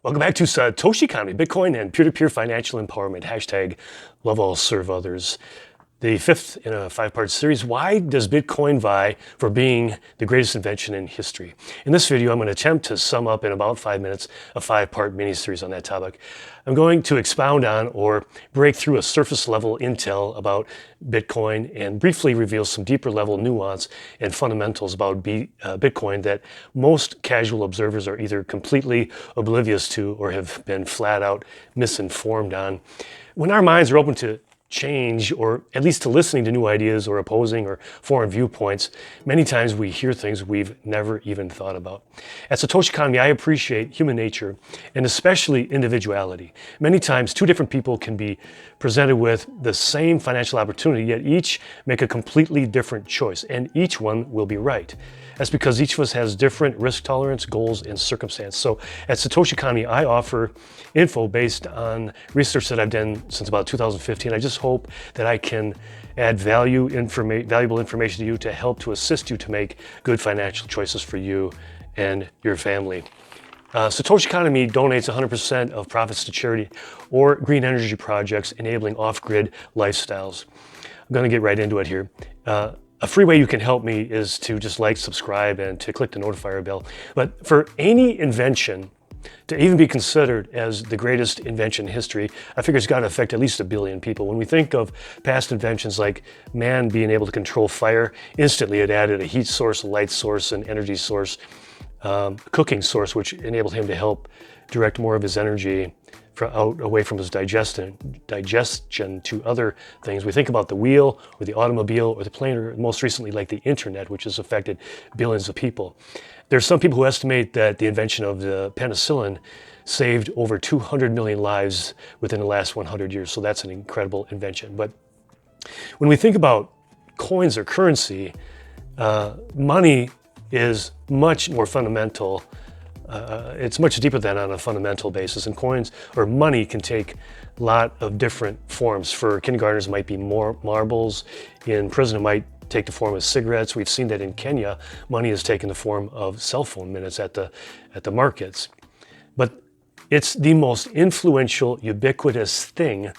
Welcome back to SatoshiConomy, Bitcoin and peer-to-peer financial empowerment. Hashtag love all, serve others. The fifth in a five-part series, why does Bitcoin vie for being the greatest invention in history? In this video, I'm going to attempt to sum up in about 5 minutes a five-part mini-series on that topic. I'm going to expound on or break through a surface-level intel about Bitcoin and briefly reveal some deeper-level nuance and fundamentals about Bitcoin that most casual observers are either completely oblivious to or have been flat-out misinformed on. When our minds are open to change, or at least to listening to new ideas or opposing or foreign viewpoints, many times we hear things we've never even thought about. At SatoshiConomy, I appreciate human nature and especially individuality. Many times, two different people can be presented with the same financial opportunity, yet each make a completely different choice, and each one will be right. That's because each of us has different risk tolerance, goals, and circumstance. So at SatoshiConomy, I offer info based on research that I've done since about 2015. I just hope that I can add valuable information to you to help to assist you to make good financial choices for you and your family. SatoshiConomy donates 100% of profits to charity or green energy projects enabling off-grid lifestyles. I'm going to get right into it here. A free way you can help me is to just like, subscribe, and to click the notifier bell. But for any invention to even be considered as the greatest invention in history, I figure it's got to affect at least 1 billion people. When we think of past inventions like man being able to control fire, instantly it added a heat source, a light source, an energy source, cooking source, which enabled him to help direct more of his energy away from his digestion to other things. We think about the wheel or the automobile or the plane, or most recently like the internet, which has affected billions of people. There's some people who estimate that the invention of the penicillin saved over 200 million lives within the last 100 years. So that's an incredible invention. But when we think about coins or currency, money is much more fundamental. It's much deeper than on a fundamental basis, and coins or money can take a lot of different forms. For kindergartners, it might be more marbles. In prison, it might take the form of cigarettes. We've seen that in Kenya, money has taken the form of cell phone minutes at the markets. But it's the most influential, ubiquitous thing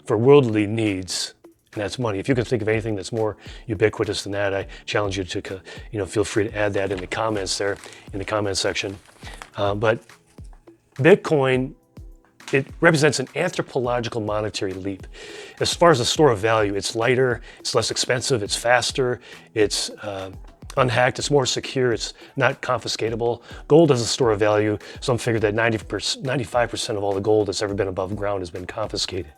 for worldly needs, and that's money. If you can think of anything that's more ubiquitous than that, I challenge you to, feel free to add that in the comments there, in the comment section. But Bitcoin, it represents an anthropological monetary leap. As far as the store of value, it's lighter, it's less expensive, it's faster, it's unhacked, it's more secure, it's not confiscatable. Gold as a store of value, some figure that 95% of all the gold that's ever been above ground has been confiscated.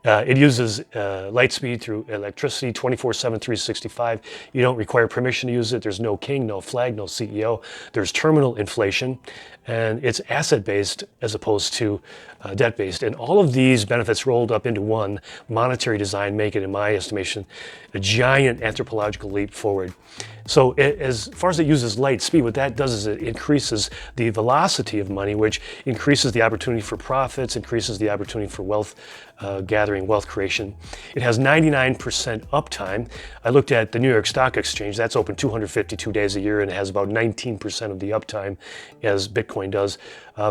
It uses light speed through electricity 24/7, 365. You don't require permission to use it. There's no king, no flag, no CEO. There's terminal inflation, and it's asset-based as opposed to debt-based. And all of these benefits rolled up into one monetary design make it, in my estimation, a giant anthropological leap forward. So as far as it uses light speed, what that does is it increases the velocity of money, which increases the opportunity for profits, increases the opportunity for wealth gathering, wealth creation. It has 99% uptime. I looked at the New York Stock Exchange. That's open 252 days a year, and it has about 19% of the uptime as Bitcoin does.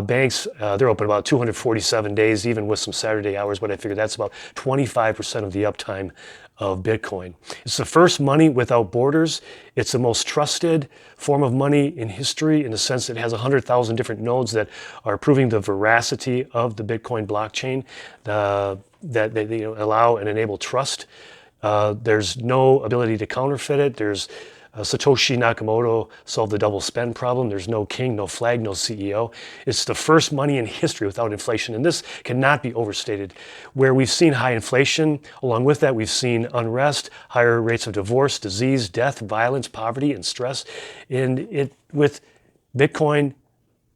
Banks, they're open about 247 days, even with some Saturday hours, but I figure that's about 25% of the uptime of Bitcoin. It's the first money without borders. It's the most trusted form of money in history in the sense that it has 100,000 different nodes that are proving the veracity of the Bitcoin blockchain, that they allow and enable trust. There's no ability to counterfeit it. There's Satoshi Nakamoto solved the double spend problem. There's no king, no flag, no CEO. It's the first money in history without inflation, and this cannot be overstated. Where we've seen high inflation, along with that, we've seen unrest, higher rates of divorce, disease, death, violence, poverty, and stress. And with Bitcoin,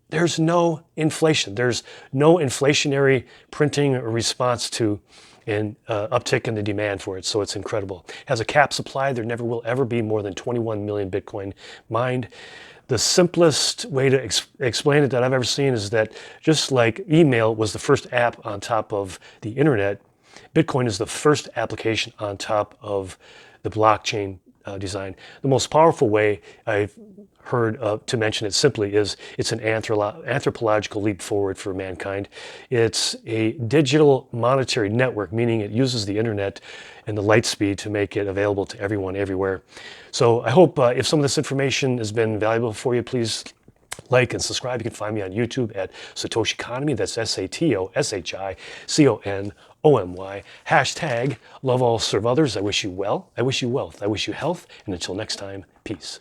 there's no inflation. There's no inflationary printing or response to an uptick in the demand for it, so it's incredible. It has a cap supply. There never will ever be more than 21 million Bitcoin mined. The simplest way to explain it that I've ever seen is that just like email was the first app on top of the internet, Bitcoin is the first application on top of the blockchain design. The most powerful way I've heard to mention it simply is it's an anthropological leap forward for mankind. It's a digital monetary network, meaning it uses the internet and the light speed to make it available to everyone everywhere. So I hope if some of this information has been valuable for you, please like and subscribe. You can find me on YouTube at SatoshiConomy. That's SatoshiConomy. Hashtag love all, serve others. I wish you well. I wish you wealth. I wish you health. And until next time, peace.